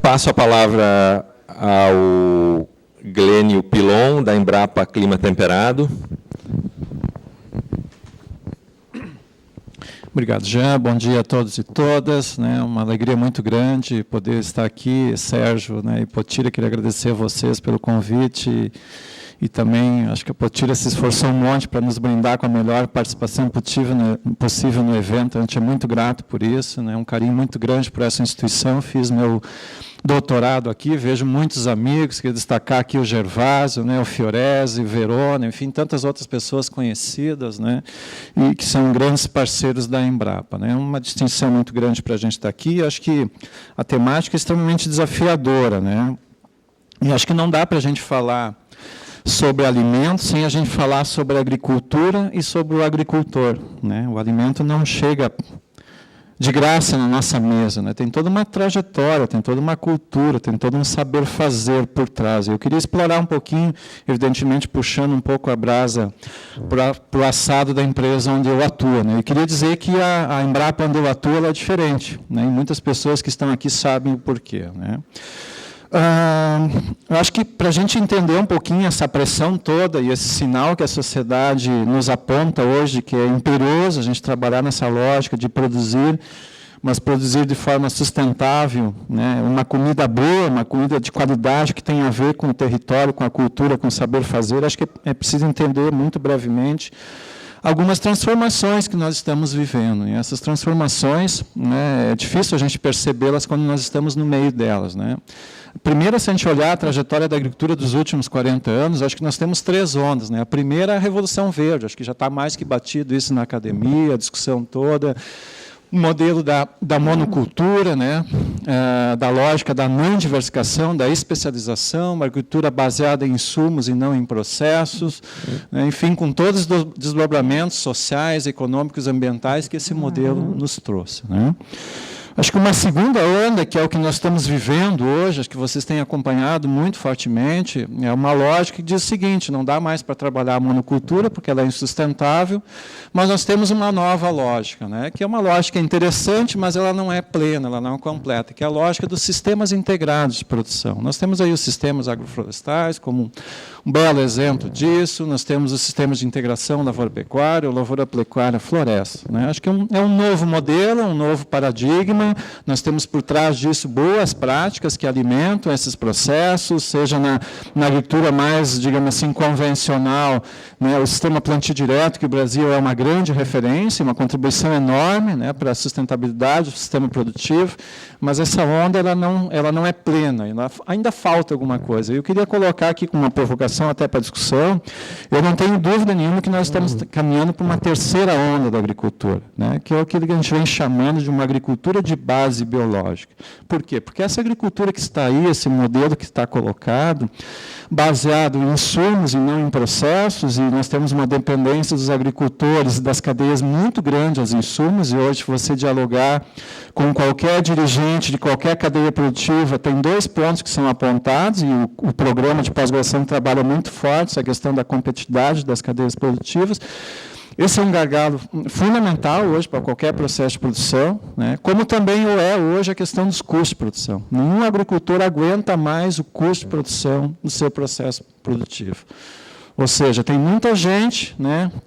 Passo a palavra ao Glênio Pilon, da Embrapa Clima Temperado. Obrigado, Jean. Bom dia a todos e todas. Uma alegria muito grande poder estar aqui. Sérgio, e Potira, queria agradecer a vocês pelo convite. E também, acho que a Potira se esforçou um monte para nos brindar com a melhor participação possível no evento. A gente é muito grato por isso, um carinho muito grande por essa instituição. Fiz meu doutorado aqui, vejo muitos amigos, queria destacar aqui o Gervásio, o Fiorese, Verona, enfim, tantas outras pessoas conhecidas, e que são grandes parceiros da Embrapa. É uma distinção muito grande para a gente estar aqui. Acho que a temática é extremamente desafiadora, e acho que não dá para a gente falar sobre alimentos sem a gente falar sobre a agricultura e sobre o agricultor. O alimento não chega de graça na nossa mesa, tem toda uma trajetória, tem toda uma cultura, tem todo um saber fazer por trás. Eu queria explorar um pouquinho, evidentemente puxando um pouco a brasa para o assado da empresa onde eu atuo. Eu queria dizer que a Embrapa onde eu atuo ela é diferente, e muitas pessoas que estão aqui sabem o porquê. Eu acho que para a gente entender um pouquinho essa pressão toda e esse sinal que a sociedade nos aponta hoje, que é imperioso a gente trabalhar nessa lógica de produzir, mas produzir de forma sustentável, uma comida boa, uma comida de qualidade que tem a ver com o território, com a cultura, com o saber fazer, acho que é preciso entender muito brevemente algumas transformações que nós estamos vivendo. E essas transformações, é difícil a gente percebê-las quando nós estamos no meio delas. Primeiro, se a gente olhar a trajetória da agricultura dos últimos 40 anos, acho que nós temos 3 ondas. A primeira é a Revolução Verde, acho que já está mais que batido isso na academia, a discussão toda, o modelo da monocultura, da lógica da não diversificação, da especialização, uma agricultura baseada em insumos e não em processos, enfim, com todos os desdobramentos sociais, econômicos, ambientais que esse modelo nos trouxe. Acho que uma segunda onda, que é o que nós estamos vivendo hoje, acho que vocês têm acompanhado muito fortemente, é uma lógica que diz o seguinte: não dá mais para trabalhar a monocultura, porque ela é insustentável, mas nós temos uma nova lógica, que é uma lógica interessante, mas ela não é plena, ela não é completa, que é a lógica dos sistemas integrados de produção. Nós temos aí os sistemas agroflorestais como um belo exemplo disso, nós temos os sistemas de integração lavoura-pecuária, ou lavoura-pecuária-floresta. Acho que é um novo modelo, um novo paradigma. Nós temos por trás disso boas práticas que alimentam esses processos, seja na agricultura mais, digamos assim, convencional, o sistema plantio direto, que o Brasil é uma grande referência, uma contribuição enorme para a sustentabilidade do sistema produtivo, mas essa onda ela não é plena, ainda falta alguma coisa. Eu queria colocar aqui com uma provocação até para a discussão, eu não tenho dúvida nenhuma que nós estamos caminhando para uma terceira onda da agricultura, que é aquilo que a gente vem chamando de uma agricultura de base biológica. Por quê? Porque essa agricultura que está aí, esse modelo que está colocado, baseado em insumos e não em processos, e nós temos uma dependência dos agricultores, das cadeias muito grande aos insumos, e hoje, se você dialogar com qualquer dirigente de qualquer cadeia produtiva, tem 2 pontos que são apontados, e o programa de pós-graduação trabalha muito forte essa questão da competitividade das cadeias produtivas. Esse é um gargalo fundamental hoje para qualquer processo de produção, como também é hoje a questão dos custos de produção. Nenhum agricultor aguenta mais o custo de produção do seu processo produtivo. Ou seja, tem muita gente,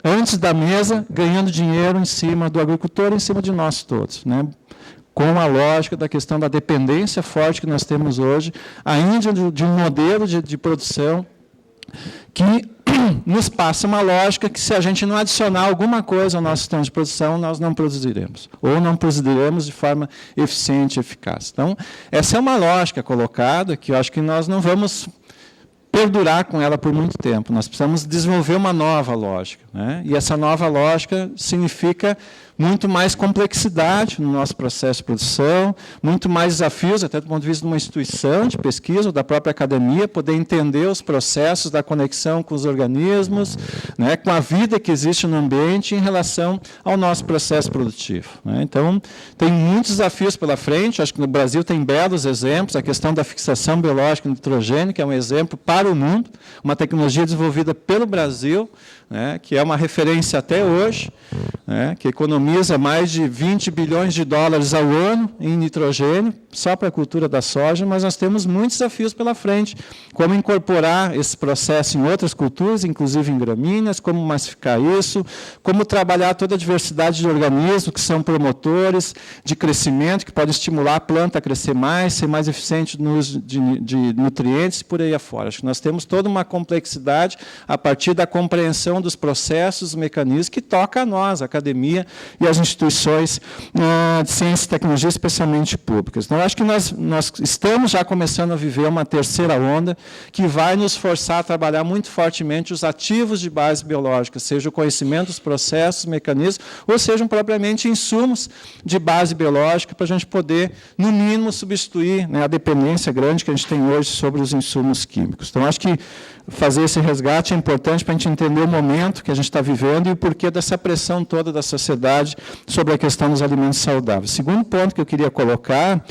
antes da mesa, ganhando dinheiro em cima do agricultor, em cima de nós todos, com a lógica da questão da dependência forte que nós temos hoje, ainda de um modelo de produção que nos passa uma lógica que, se a gente não adicionar alguma coisa ao nosso sistema de produção, nós não produziremos, ou não produziremos de forma eficiente e eficaz. Então, essa é uma lógica colocada que eu acho que nós não vamos perdurar com ela por muito tempo. Nós precisamos desenvolver uma nova lógica, né? E essa nova lógica significa muito mais complexidade no nosso processo de produção, muito mais desafios, até do ponto de vista de uma instituição de pesquisa, ou da própria academia, poder entender os processos da conexão com os organismos, né, com a vida que existe no ambiente em relação ao nosso processo produtivo, né? Então, tem muitos desafios pela frente. Acho que no Brasil tem belos exemplos. A questão da fixação biológica do nitrogênio, que é um exemplo para o mundo, uma tecnologia desenvolvida pelo Brasil, né, que é uma referência até hoje, né, que economiza mais de 20 bilhões de dólares ao ano em nitrogênio, só para a cultura da soja, mas nós temos muitos desafios pela frente, como incorporar esse processo em outras culturas, inclusive em gramíneas, como massificar isso, como trabalhar toda a diversidade de organismos que são promotores de crescimento, que podem estimular a planta a crescer mais, ser mais eficiente no uso de nutrientes e por aí afora. Acho que nós temos toda uma complexidade a partir da compreensão dos processos, dos mecanismos, que toca a nós, a academia e as instituições de ciência e tecnologia, especialmente públicas. Então, acho que nós estamos já começando a viver uma terceira onda que vai nos forçar a trabalhar muito fortemente os ativos de base biológica, seja o conhecimento dos processos, mecanismos, ou sejam propriamente insumos de base biológica, para a gente poder, no mínimo, substituir, né, a dependência grande que a gente tem hoje sobre os insumos químicos. Então, acho que fazer esse resgate é importante para a gente entender o momento que a gente está vivendo e o porquê dessa pressão toda da sociedade sobre a questão dos alimentos saudáveis. Segundo ponto que eu queria colocar,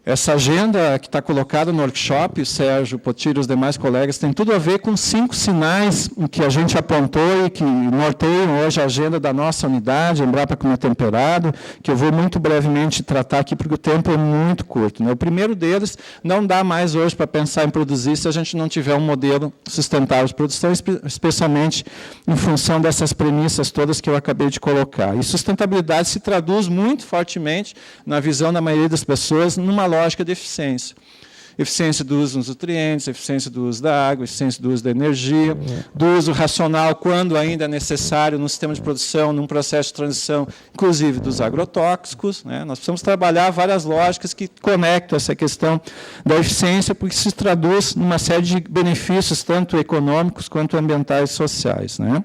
essa agenda que está colocada no workshop, o Sérgio Potiro e os demais colegas, tem tudo a ver com 5 sinais que a gente apontou e que norteiam hoje a agenda da nossa unidade, Embrapa Clima Temperado, que eu vou muito brevemente tratar aqui, porque o tempo é muito curto, né? O primeiro deles, não dá mais hoje para pensar em produzir se a gente não tiver um modelo sustentável de produção, especialmente em função dessas premissas todas que eu acabei de colocar. E sustentabilidade se traduz muito fortemente, na visão da maioria das pessoas, numa lógica de eficiência. Eficiência do uso dos nutrientes, eficiência do uso da água, eficiência do uso da energia, do uso racional, quando ainda é necessário, no sistema de produção, num processo de transição, inclusive dos agrotóxicos, né? Nós precisamos trabalhar várias lógicas que conectam essa questão da eficiência, porque se traduz numa série de benefícios, tanto econômicos quanto ambientais e sociais, né?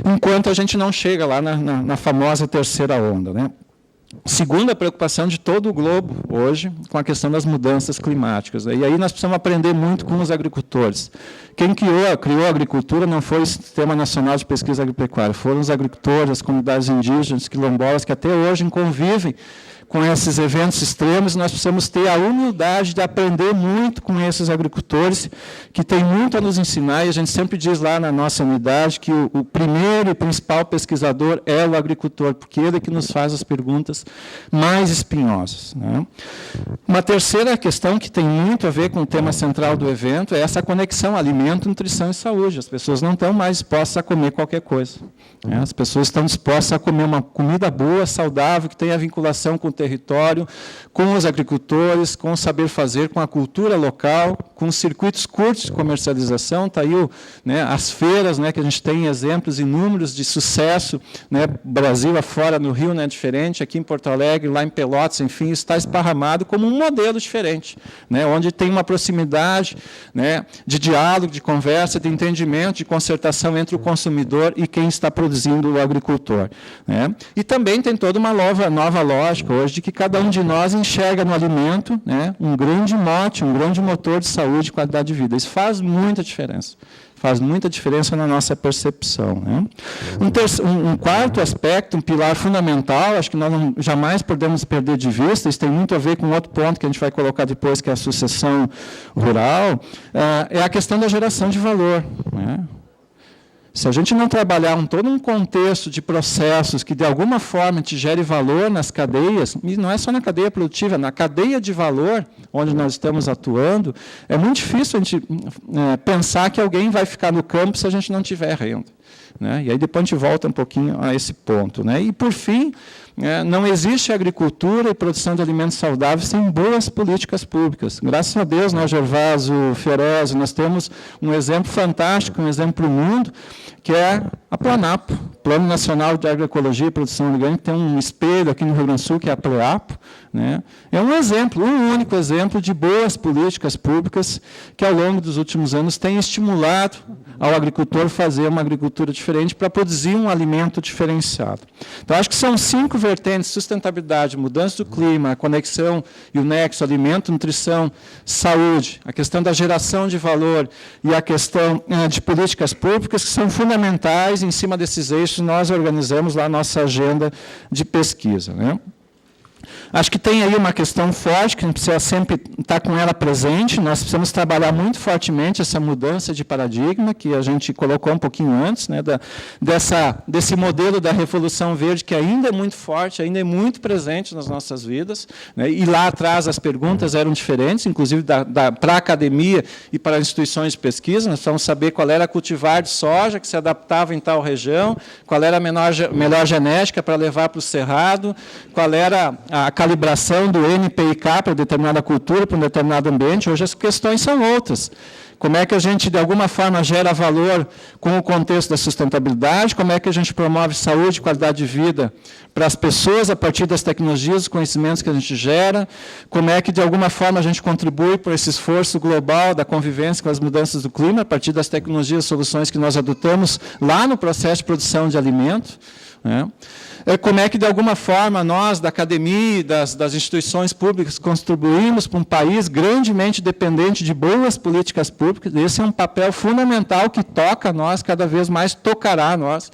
Enquanto a gente não chega lá na famosa terceira onda, né? Segunda preocupação de todo o globo hoje, com a questão das mudanças climáticas. E aí nós precisamos aprender muito com os agricultores. Quem criou a agricultura não foi o Sistema Nacional de Pesquisa Agropecuária, foram os agricultores, as comunidades indígenas, quilombolas, que até hoje convivem com esses eventos extremos. Nós precisamos ter a humildade de aprender muito com esses agricultores, que têm muito a nos ensinar, e a gente sempre diz lá na nossa unidade que o primeiro e principal pesquisador é o agricultor, porque ele é que nos faz as perguntas mais espinhosas, né? Uma terceira questão que tem muito a ver com o tema central do evento é essa conexão alimento, nutrição e saúde. As pessoas não estão mais dispostas a comer qualquer coisa, né? As pessoas estão dispostas a comer uma comida boa, saudável, que tenha vinculação com o território, com os agricultores, com o saber fazer, com a cultura local, com os circuitos curtos de comercialização. Está aí né, as feiras, né, que a gente tem exemplos inúmeros de sucesso, né, Brasil afora, no Rio não é diferente, aqui em Porto Alegre, lá em Pelotas, enfim, está esparramado como um modelo diferente, né, onde tem uma proximidade, né, de diálogo, de conversa, de entendimento, de concertação entre o consumidor e quem está produzindo, o agricultor, né. E também tem toda uma nova lógica hoje de que cada um de nós enxerga no alimento, né, um grande mote, um grande motor de saúde e qualidade de vida. Isso faz muita diferença. Faz muita diferença na nossa percepção, né? Um quarto aspecto, um pilar fundamental, acho que nós jamais podemos perder de vista, isso tem muito a ver com outro ponto que a gente vai colocar depois, que é a sucessão rural, é a questão da geração de valor, né? Se a gente não trabalhar todo um contexto de processos que, de alguma forma, te gere valor nas cadeias, e não é só na cadeia produtiva, na cadeia de valor, onde nós estamos atuando, é muito difícil a gente pensar que alguém vai ficar no campo se a gente não tiver renda. né? E aí depois a gente volta um pouquinho a esse ponto, né? E, por fim, não existe agricultura e produção de alimentos saudáveis sem boas políticas públicas. Graças a Deus, nós, Gervásio, Fiorese, nós temos um exemplo fantástico, um exemplo para o mundo, que é a Planapo, Plano Nacional de Agroecologia e Produção Orgânica, tem um espelho aqui no Rio Grande do Sul, que é a Pleapo, né? É um exemplo, um único exemplo de boas políticas públicas que, ao longo dos últimos anos, têm estimulado ao agricultor fazer uma agricultura diferente para produzir um alimento diferenciado. Então, acho que são 5 vertentes: sustentabilidade, mudança do clima, a conexão e o nexo, alimento, nutrição, saúde, a questão da geração de valor e a questão de políticas públicas, que são fundamentais. Em cima desses eixos, nós organizamos lá a nossa agenda de pesquisa, né? Acho que tem aí uma questão forte, que a gente precisa sempre estar com ela presente. Nós precisamos trabalhar muito fortemente essa mudança de paradigma, que a gente colocou um pouquinho antes, né, desse modelo da Revolução Verde, que ainda é muito forte, ainda é muito presente nas nossas vidas, né, e lá atrás as perguntas eram diferentes, inclusive para a academia e para as instituições de pesquisa. Nós precisamos saber qual era a cultivar de soja que se adaptava em tal região, qual era a melhor genética para levar para o cerrado, qual era a calibração do NPK para determinada cultura, para um determinado ambiente. Hoje as questões são outras. Como é que a gente, de alguma forma, gera valor com o contexto da sustentabilidade? Como é que a gente promove saúde e qualidade de vida para as pessoas a partir das tecnologias, dos conhecimentos que a gente gera? Como é que, de alguma forma, a gente contribui para esse esforço global da convivência com as mudanças do clima a partir das tecnologias, soluções que nós adotamos lá no processo de produção de alimento, né? Como é que, de alguma forma, nós, da academia e das instituições públicas, contribuímos para um país grandemente dependente de boas políticas públicas? Esse é um papel fundamental que toca a nós, cada vez mais tocará a nós.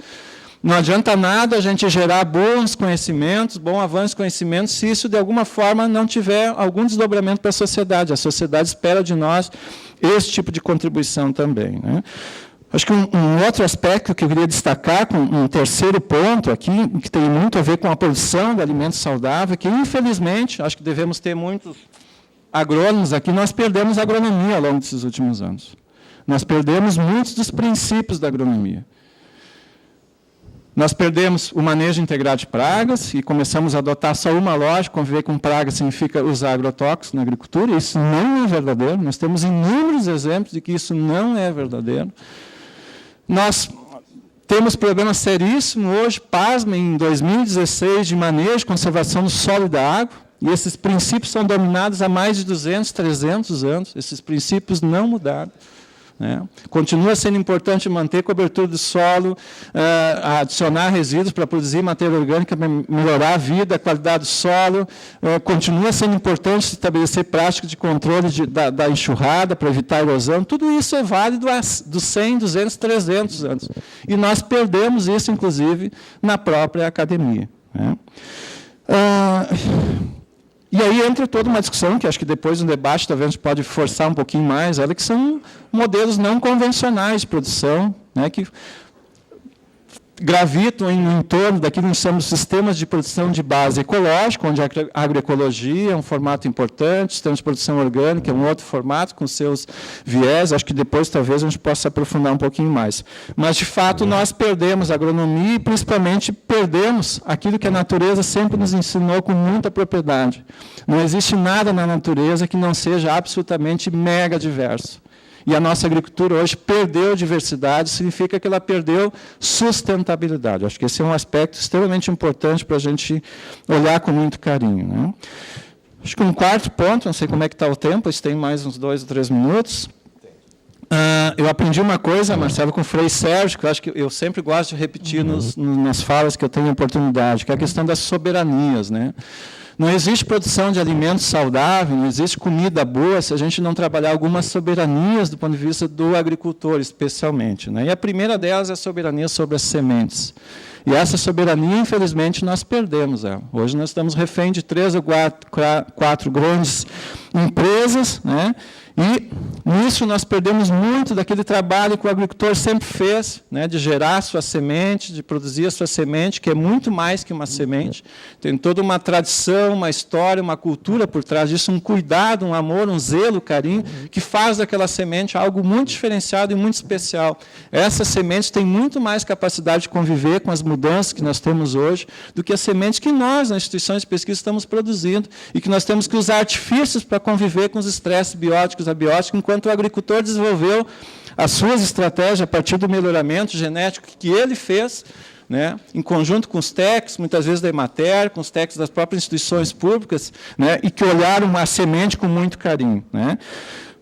Não adianta nada a gente gerar bons conhecimentos, bom avanço de conhecimentos, se isso, de alguma forma, não tiver algum desdobramento para a sociedade. A sociedade espera de nós esse tipo de contribuição também, né? Acho que um outro aspecto que eu queria destacar, com um terceiro ponto aqui, que tem muito a ver com a produção de alimentos saudáveis, que, infelizmente, acho que devemos ter muitos agrônomos aqui, nós perdemos a agronomia ao longo desses últimos anos. Nós perdemos muitos dos princípios da agronomia. Nós perdemos o manejo integrado de pragas e começamos a adotar só uma lógica. Conviver com pragas significa usar agrotóxicos na agricultura, e isso não é verdadeiro. Nós temos inúmeros exemplos de que isso não é verdadeiro. Nós temos problemas seríssimos hoje, pasmem, em 2016, de manejo e conservação do solo e da água, e esses princípios são dominados há mais de 200, 300 anos. Esses princípios não mudaram, né? Continua sendo importante manter cobertura do solo, adicionar resíduos para produzir matéria orgânica, melhorar a vida, a qualidade do solo. Continua sendo importante estabelecer práticas de controle da enxurrada para evitar a erosão. Tudo isso é válido há dos 100, 200, 300 anos. E nós perdemos isso, inclusive, na própria academia, né? E aí entra toda uma discussão, que acho que depois no debate talvez a gente pode forçar um pouquinho mais, que são modelos não convencionais de produção, né, que gravitam em torno daquilo que chamamos de sistemas de produção de base ecológica, onde a agroecologia é um formato importante, sistemas de produção orgânica é um outro formato, com seus viés. Acho que depois talvez a gente possa aprofundar um pouquinho mais. Mas, de fato, nós perdemos a agronomia e, principalmente, perdemos aquilo que a natureza sempre nos ensinou com muita propriedade. Não existe nada na natureza que não seja absolutamente mega diverso. E a nossa agricultura hoje perdeu diversidade, significa que ela perdeu sustentabilidade. Acho que esse é um aspecto extremamente importante para a gente olhar com muito carinho, né? Acho que um quarto ponto, não sei como é que está o tempo, se tem mais uns 2 ou 3 minutos. Eu aprendi uma coisa, Marcelo, com o Frei Sérgio, que eu acho que eu sempre gosto de repetir nas falas que eu tenho oportunidade, que é a questão das soberanias, né? Não existe produção de alimentos saudáveis, não existe comida boa se a gente não trabalhar algumas soberanias do ponto de vista do agricultor, especialmente, né? E a primeira delas é a soberania sobre as sementes. E essa soberania, infelizmente, nós perdemos ela. Hoje nós estamos refém de 3 ou 4 grandes empresas, né? E Nisso, nós perdemos muito daquele trabalho que o agricultor sempre fez, né, de gerar sua semente, de produzir a sua semente, que é muito mais que uma semente. Tem toda uma tradição, uma história, uma cultura por trás disso, um cuidado, um amor, um zelo, carinho, que faz daquela semente algo muito diferenciado e muito especial. Essas sementes têm muito mais capacidade de conviver com as mudanças que nós temos hoje do que as sementes que nós, nas instituições de pesquisa, estamos produzindo e que nós temos que usar artifícios para conviver com os estresses bióticos, abióticos, enquanto o agricultor desenvolveu as suas estratégias a partir do melhoramento genético que ele fez, né, em conjunto com os técnicos, muitas vezes da Emater, com os técnicos das próprias instituições públicas, né, e que olharam a semente com muito carinho, né.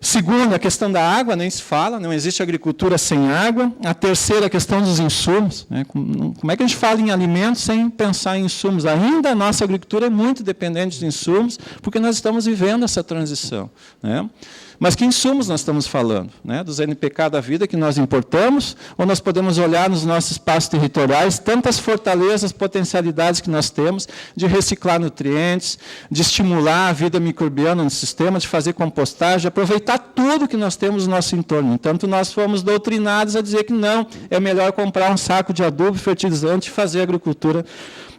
Segundo, a questão da água, nem se fala, não existe agricultura sem água. A terceira, a questão dos insumos, né? Como é que a gente fala em alimentos sem pensar em insumos? Ainda a nossa agricultura é muito dependente dos insumos, porque nós estamos vivendo essa transição, né? Mas que insumos nós estamos falando? Né? Dos NPK da vida que nós importamos, ou nós podemos olhar nos nossos espaços territoriais tantas fortalezas, potencialidades que nós temos de reciclar nutrientes, de estimular a vida microbiana no sistema, de fazer compostagem, de aproveitar tudo que nós temos no nosso entorno. Entanto, nós fomos doutrinados a dizer que não, é melhor comprar um saco de adubo fertilizante e fazer agricultura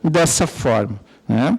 dessa forma, né?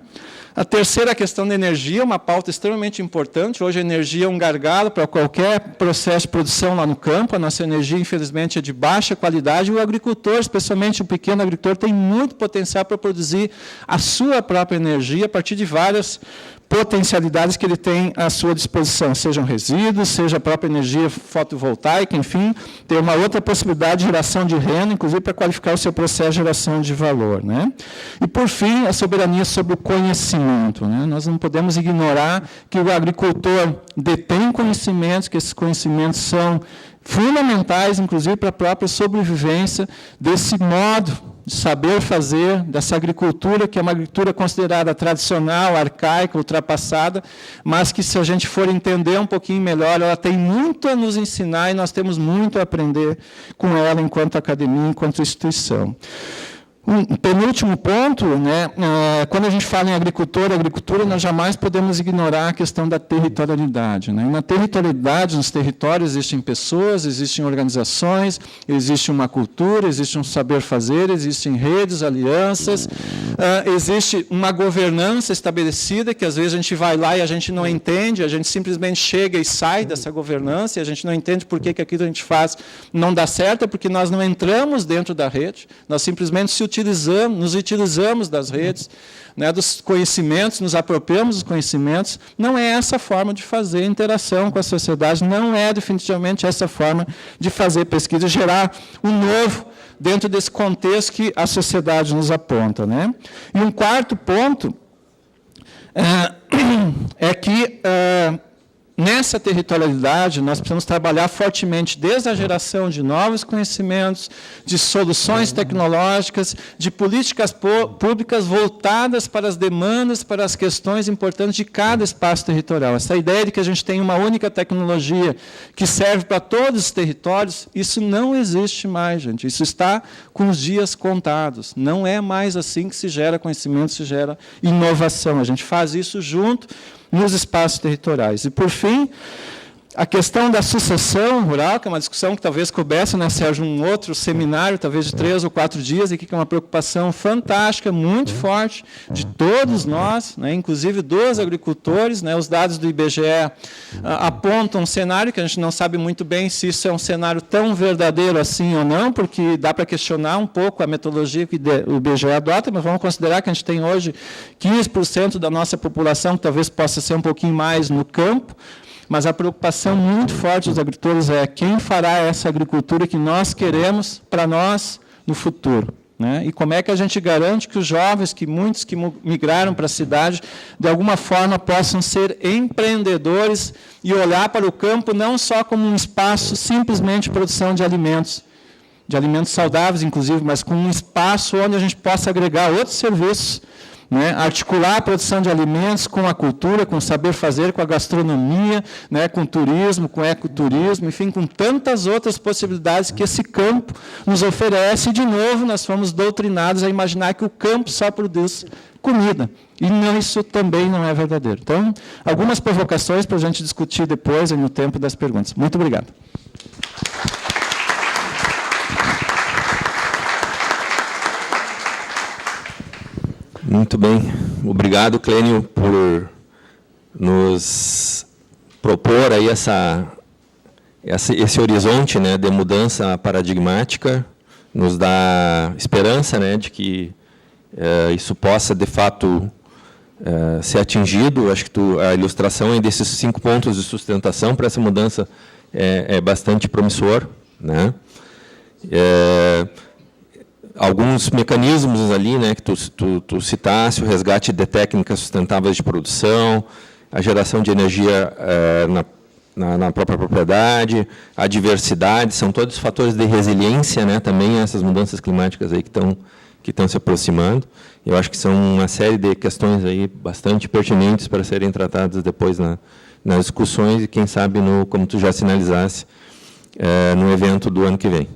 A terceira questão da energia, uma pauta extremamente importante. Hoje a energia é um gargalo para qualquer processo de produção lá no campo. A nossa energia, infelizmente, é de baixa qualidade. E o agricultor, especialmente o pequeno agricultor, tem muito potencial para produzir a sua própria energia a partir de várias potencialidades que ele tem à sua disposição, sejam resíduos, seja a própria energia fotovoltaica, enfim, tem uma outra possibilidade de geração de renda, inclusive para qualificar o seu processo de geração de valor, né? E, por fim, a soberania sobre o conhecimento, né? Nós não podemos ignorar que o agricultor detém conhecimentos, que esses conhecimentos são fundamentais, inclusive, para a própria sobrevivência desse modo de saber fazer, dessa agricultura, que é uma agricultura considerada tradicional, arcaica, ultrapassada, mas que, se a gente for entender um pouquinho melhor, ela tem muito a nos ensinar e nós temos muito a aprender com ela enquanto academia, enquanto instituição. Um penúltimo ponto, né, quando a gente fala em agricultura, nós jamais podemos ignorar a questão da territorialidade, né? Na territorialidade, nos territórios, existem pessoas, existem organizações, existe uma cultura, existe um saber fazer, existem redes, alianças, existe uma governança estabelecida, que às vezes a gente vai lá e a gente não entende, a gente simplesmente chega e sai dessa governança, e a gente não entende por que aquilo que a gente faz não dá certo, é porque nós não entramos dentro da rede, nós simplesmente nos utilizamos das redes, né, dos conhecimentos, nos apropriamos dos conhecimentos. Não é essa forma de fazer interação com a sociedade, não é definitivamente essa forma de fazer pesquisa, gerar um novo dentro desse contexto que a sociedade nos aponta, né? E um quarto ponto é que nessa territorialidade, nós precisamos trabalhar fortemente desde a geração de novos conhecimentos, de soluções tecnológicas, de políticas públicas voltadas para as demandas, para as questões importantes de cada espaço territorial. Essa ideia de que a gente tem uma única tecnologia que serve para todos os territórios, isso não existe mais, gente. Isso está com os dias contados. Não é mais assim que se gera conhecimento, se gera inovação. A gente faz isso junto nos espaços territoriais. E, por fim, a questão da sucessão rural, que é uma discussão que talvez coubesse, né, Sérgio, um outro seminário, talvez de 3 ou 4 dias, e que é uma preocupação fantástica, muito forte, de todos nós, né, inclusive dos agricultores, né. Os dados do IBGE apontam um cenário que a gente não sabe muito bem se isso é um cenário tão verdadeiro assim ou não, porque dá para questionar um pouco a metodologia que o IBGE adota, mas vamos considerar que a gente tem hoje 15% da nossa população, que talvez possa ser um pouquinho mais no campo. Mas a preocupação muito forte dos agricultores é quem fará essa agricultura que nós queremos para nós no futuro, né? E como é que a gente garante que os jovens, que muitos que migraram para a cidade, de alguma forma possam ser empreendedores e olhar para o campo não só como um espaço simplesmente de produção de alimentos saudáveis, inclusive, mas como um espaço onde a gente possa agregar outros serviços, né, articular a produção de alimentos com a cultura, com o saber fazer, com a gastronomia, né, com o turismo, com o ecoturismo, enfim, com tantas outras possibilidades que esse campo nos oferece. E, de novo, nós fomos doutrinados a imaginar que o campo só produz comida. E não, isso também não é verdadeiro. Então, algumas provocações para a gente discutir depois, no tempo das perguntas. Muito obrigado. Muito bem. Obrigado, Clênio, por nos propor aí esse horizonte, né, de mudança paradigmática, nos dá esperança, né, de que isso possa, de fato, ser atingido. Acho que a ilustração desses 5 pontos de sustentação para essa mudança é bastante promissor, né? Alguns mecanismos ali, né, que tu citasse, o resgate de técnicas sustentáveis de produção, a geração de energia na própria propriedade, a diversidade, são todos fatores de resiliência, né, também essas mudanças climáticas aí que estão se aproximando. Eu acho que são uma série de questões aí bastante pertinentes para serem tratadas depois nas discussões e, quem sabe, como tu já sinalizasse, no evento do ano que vem.